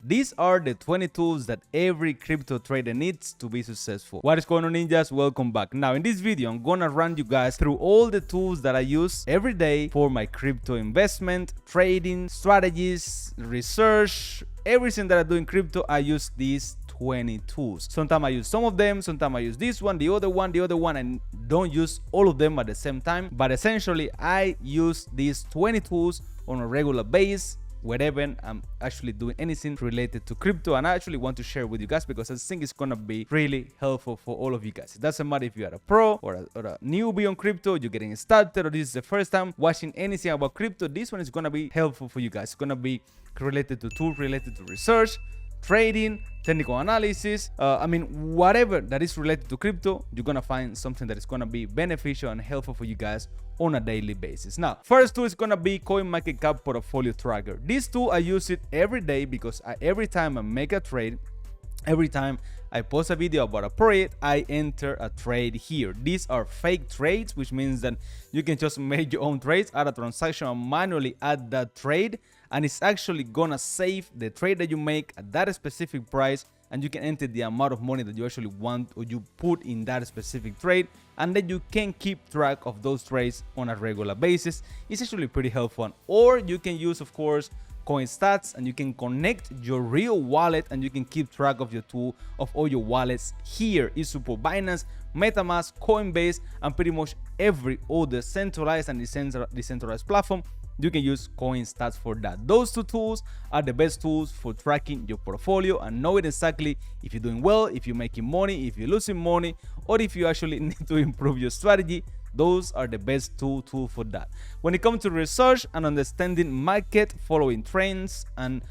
These are the 20 tools that every crypto trader needs to be successful. What is going on, ninjas? Welcome back. Now in this video, I'm gonna run you guys through all the tools that I use every day for my crypto investment, trading, strategies, research, everything that I do in crypto. I use these 20 tools. Sometimes I use some of them, sometimes I use this one, the other one, and don't use all of them at the same time. But essentially, I use these 20 tools on a regular basis wherever I'm actually doing anything related to crypto, and I actually want to share with you guys because I think it's gonna be really helpful for all of you guys. It doesn't matter if you are a pro or a newbie on crypto, you're getting started, or this is the first time watching anything about crypto. This one is gonna be helpful for you guys. It's gonna be related to tools related to research, trading, technical analysis, whatever that is related to crypto, you're gonna find something that is gonna be beneficial and helpful for you guys on a daily basis. Now, first tool is gonna be CoinMarketCap Portfolio Tracker. This tool, I use it every day because every time I make a trade, every time I post a video about a project, I enter a trade here. These are fake trades, which means that you can just make your own trades, add a transaction, and manually add that trade, and it's actually gonna save the trade that you make at that specific price, and you can enter the amount of money that you actually want or you put in that specific trade, and then you can keep track of those trades on a regular basis. It's actually pretty helpful. Or you can use, of course, CoinStats, and you can connect your real wallet and you can keep track of all your wallets here. It supports Binance, MetaMask, Coinbase, and pretty much every other centralized and decentralized platform. You can use CoinStats for that. Those two tools are the best tools for tracking your portfolio and knowing exactly if you're doing well, if you're making money, if you're losing money, or if you actually need to improve your strategy. Those are the best tool for that. When it comes to research and understanding market, following trends, and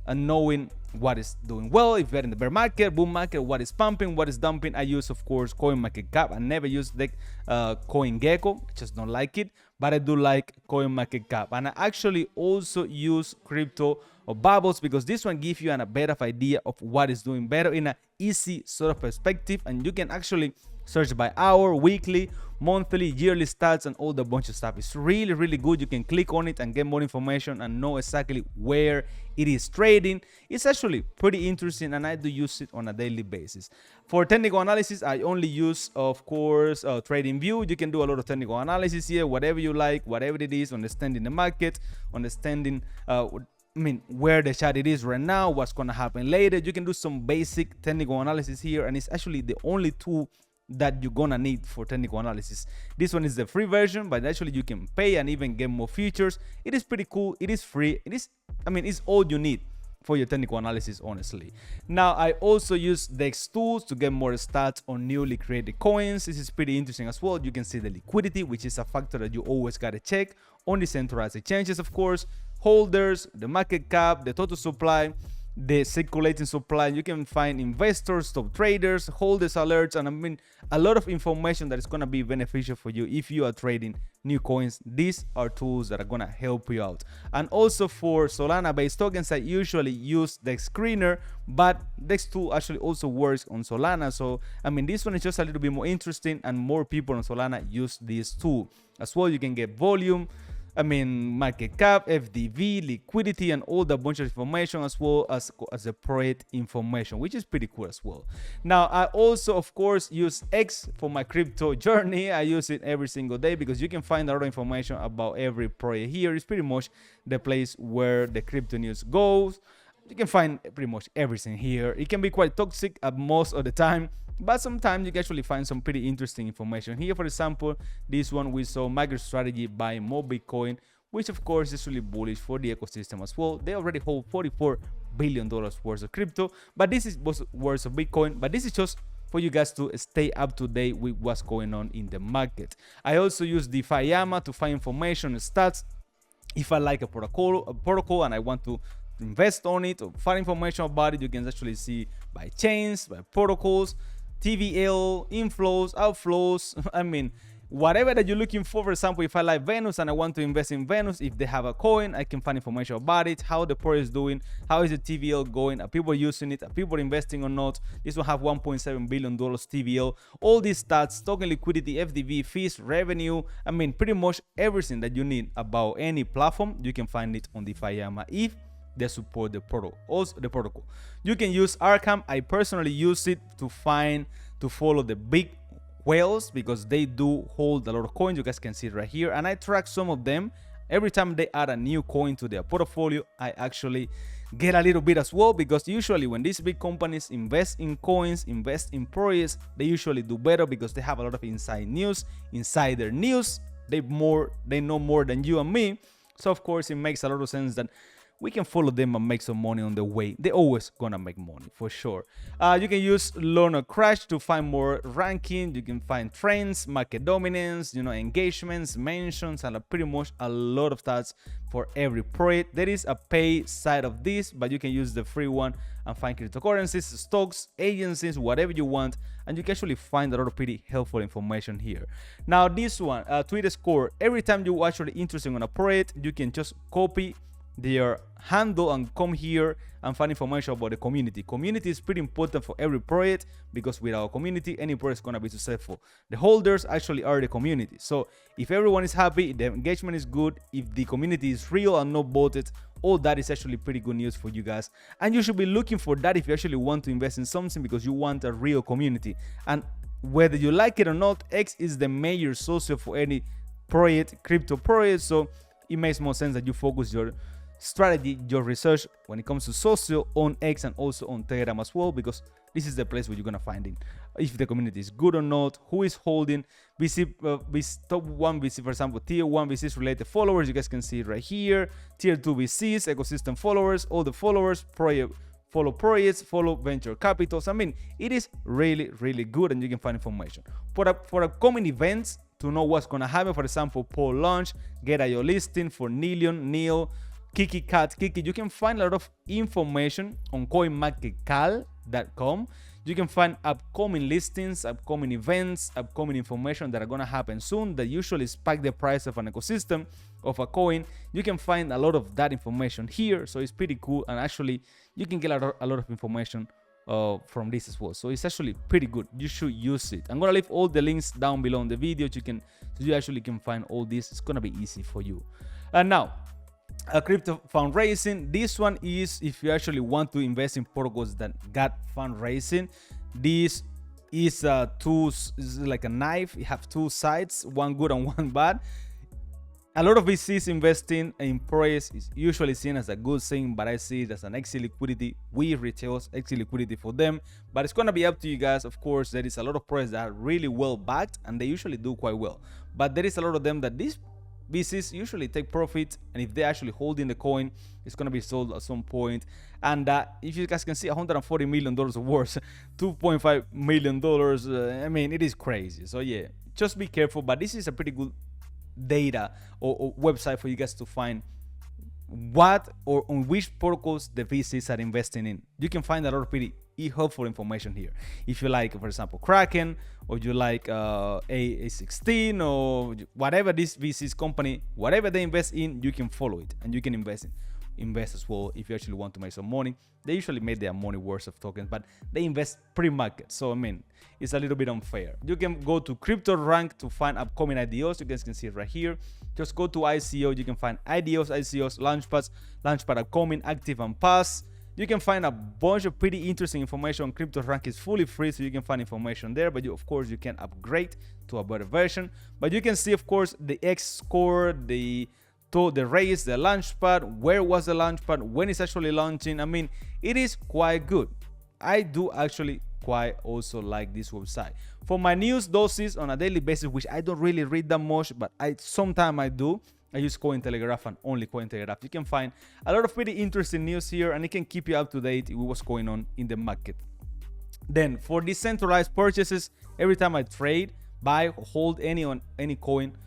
knowing what is doing well, if you're in the bear market, boom market, what is pumping, what is dumping, I use, of course, CoinMarketCap. I never use the CoinGecko, I just don't like it, but I do like CoinMarketCap. And I actually also use Crypto or Bubbles because this one gives you a better idea of what is doing better in an easy sort of perspective, and you can actually search by hour, weekly, monthly, yearly stats, and all the bunch of stuff. It's really good. You can click on it and get more information and know exactly where it is trading. It's actually pretty interesting, and I do use it on a daily basis. For technical analysis, I only use, of course, TradingView. You can do a lot of technical analysis here, whatever you like, whatever it is, understanding the market, understanding where the chart it is right now, what's gonna happen later. You can do some basic technical analysis here, and it's actually the only tool that you're gonna need for technical analysis. This one is the free version, but actually you can pay and even get more features. It is pretty cool. It is free. It's all you need for your technical analysis, honestly. Now, I also use DEX tools to get more stats on newly created coins. This is pretty interesting as well. You can see the liquidity, which is a factor that you always gotta check on decentralized exchanges, of course. Holders, the market cap, the total supply, the circulating supply. You can find investors, top traders, holders alerts, and a lot of information that is going to be beneficial for you if you are trading new coins. These are tools that are going to help you out. And also for Solana based tokens, I usually use the screener, but this tool actually also works on Solana. So this one is just a little bit more interesting, and more people on Solana use this tool as well. You can get volume, market cap, FDV, liquidity, and all the bunch of information, as well as the project information, which is pretty cool as well. Now, I also, of course, use X for my crypto journey. I use it every single day because you can find a lot of information about every project here. It's pretty much the place where the crypto news goes. You can find pretty much everything here. It can be quite toxic at most of the time, but sometimes you can actually find some pretty interesting information here. For example, this one we saw MicroStrategy buy more Bitcoin, which of course is really bullish for the ecosystem as well. They already hold $44 billion worth of crypto, but this is worth of Bitcoin. But this is just for you guys to stay up to date with what's going on in the market. I also use DefiLlama to find information and stats. If I like a protocol and I want to invest on it or find information about it, you can actually see by chains, by protocols, TVL, inflows, outflows. Whatever that you're looking for example, if I like Venus and I want to invest in Venus, if they have a coin, I can find information about it, how the project is doing, how is the TVL going, are people using it, are people investing or not. This will have $1.7 billion TVL, all these stats, token liquidity, FDV, fees, revenue. Pretty much everything that you need about any platform, you can find it on DefiLlama if they support the protocol. Also, the protocol. You can use Arkham. I personally use it to follow the big whales because they do hold a lot of coins. You guys can see it right here, and I track some of them. Every time they add a new coin to their portfolio, I actually get a little bit as well, because usually when these big companies invest in coins, invest in projects, they usually do better because they have a lot of insider news. They know more than you and me. So of course it makes a lot of sense that we can follow them and make some money on the way. They're always gonna make money for sure. You can use Learn or Crash to find more ranking. You can find trends, market dominance, engagements, mentions, and pretty much a lot of stats for every project. There is a pay side of this, but you can use the free one and find cryptocurrencies, stocks, agencies, whatever you want, and you can actually find a lot of pretty helpful information here. Now this one, Twitter score. Every time you're actually interested in a project, you can just copy their handle and come here and find information about the community. Community is pretty important for every project, because without community, any project is going to be successful. The holders actually are the community. So if everyone is happy, if the engagement is good, if the community is real and not botted, all that is actually pretty good news for you guys. And you should be looking for that if you actually want to invest in something, because you want a real community. And whether you like it or not, X is the major source for any project, crypto project. So it makes more sense that you focus your strategy, your research when it comes to social on X and also on Telegram as well, because this is the place where you're gonna find it if the community is good or not, who is holding top 1 VC, for example, tier 1 VCs related followers. You guys can see it right here. Tier 2 VCs, ecosystem followers, all the followers, follow projects, follow venture capitals. I mean, it is really, really good, and you can find information for upcoming events to know what's gonna happen. For example, Paul launch, get IO listing for Nilion, Neil, Kiki. You can find a lot of information on coinmarketcal.com. You can find upcoming listings, upcoming events, upcoming information that are going to happen soon that usually spike the price of an ecosystem, of a coin. You can find a lot of that information here, so it's pretty cool, and actually you can get a lot of information from this as well. So it's actually pretty good. You should use it. I'm gonna leave all the links down below in the video. So you actually can find all this. It's gonna be easy for you. And now, crypto fundraising. This one is if you actually want to invest in protocols that got fundraising. This is is like a knife. You have two sides, one good and one bad. A lot of VCs investing in projects is usually seen as a good thing, but I see it as an exit liquidity. We retail exit liquidity for them, but it's gonna be up to you guys. Of course, there is a lot of projects that are really well backed, and they usually do quite well. But there is a lot of them that these VCs usually take profit, and if they're actually holding the coin, it's gonna be sold at some point. And if you guys can see, $140 million worth, $2.5 million. I mean, it is crazy. So yeah, just be careful. But this is a pretty good data or website for you guys to find what or on which protocols the VCs are investing in. You can find a lot of pretty helpful information here. If you like, for example, Kraken, or you like A16, or whatever this VC's company, whatever they invest in, you can follow it and you can invest as well if you actually want to make some money. They usually make their money worth of tokens, but they invest pre-market. So I mean, it's a little bit unfair. You can go to CryptoRank to find upcoming IDOs. You guys can see it right here. Just go to ICO. You can find ICOs, launchpad upcoming, active and past. You can find a bunch of pretty interesting information. CryptoRank is fully free, so you can find information there. But of course, you can upgrade to a better version. But you can see, of course, the X score, the raise, the launchpad, where was the launchpad, when it's actually launching. I mean, it is quite good. I do actually quite also like this website. For my news doses on a daily basis, which I don't really read that much, but sometimes I do. I use Cointelegraph and only Cointelegraph. You can find a lot of pretty interesting news here, and it can keep you up to date with what's going on in the market. Then for decentralized purchases, every time I trade, buy, hold any coin,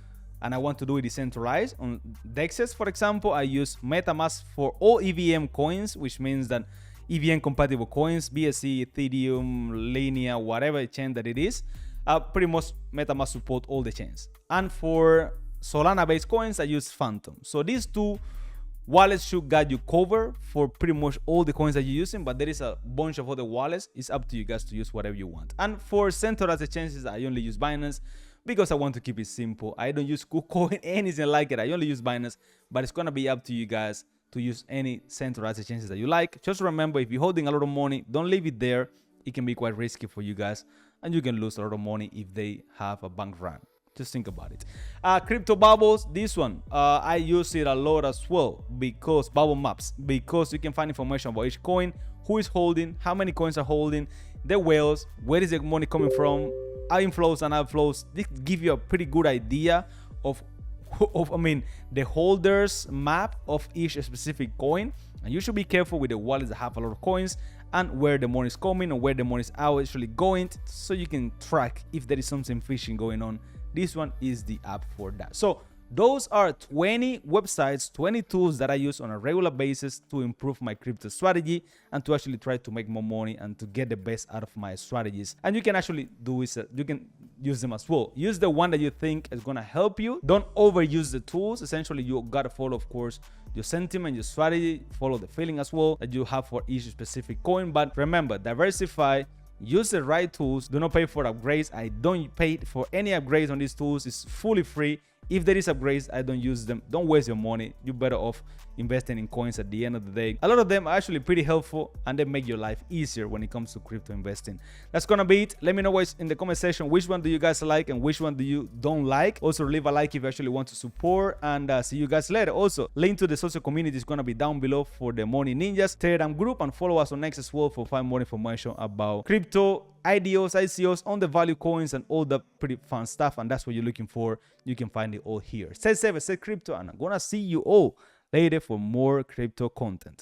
and I want to do it decentralized on DEXs, for example, I use MetaMask for all EVM coins, which means that EVM compatible coins, BSC, Ethereum, Linea, whatever chain that it is, pretty much MetaMask support all the chains. And for Solana based coins, I use Phantom. So these two wallets should get you covered for pretty much all the coins that you're using, but there is a bunch of other wallets. It's up to you guys to use whatever you want. And for centralized exchanges, I only use Binance because I want to keep it simple. I don't use KuCoin, anything like it. I only use Binance, but it's gonna be up to you guys to use any centralized exchanges that you like. Just remember, if you're holding a lot of money, don't leave it there. It can be quite risky for you guys, and you can lose a lot of money if they have a bank run. Just think about it. Crypto bubbles, this one, I use it a lot as well, because bubble maps, because you can find information about each coin, who is holding, how many coins are holding, the whales, where is the money coming from, inflows and outflows. This give you a pretty good idea of the holders map of each specific coin. And you should be careful with the wallets that have a lot of coins and where the money is coming or where the money is actually going, so you can track if there is something fishy going on. This one is the app for that. So those are 20 websites, 20 tools that I use on a regular basis to improve my crypto strategy and to actually try to make more money and to get the best out of my strategies. And you can actually do it, you can use them as well. Use the one that you think is going to help you. Don't overuse the tools. Essentially, you got to follow, of course, your sentiment, your strategy, follow the feeling as well that you have for each specific coin. But remember, diversify. Use the right tools. Do not pay for upgrades. I don't pay for any upgrades on these tools. It's fully free. If there is upgrades, I don't use them. Don't waste your money. You're better off investing in coins at the end of the day. A lot of them are actually pretty helpful, and they make your life easier when it comes to crypto investing. That's gonna be it. Let me know in the comment section which one do you guys like and which one do you don't like. Also, leave a like if you actually want to support, and see you guys later. Also, link to the social community is gonna be down below for the Money Ninjas Telegram group, and follow us on X as well for find more information about crypto, IDOs, ICOs, on the value coins, and all the pretty fun stuff. And that's what you're looking for. You can find it all here. Stay safe, stay crypto, and I'm gonna see you all later for more crypto content.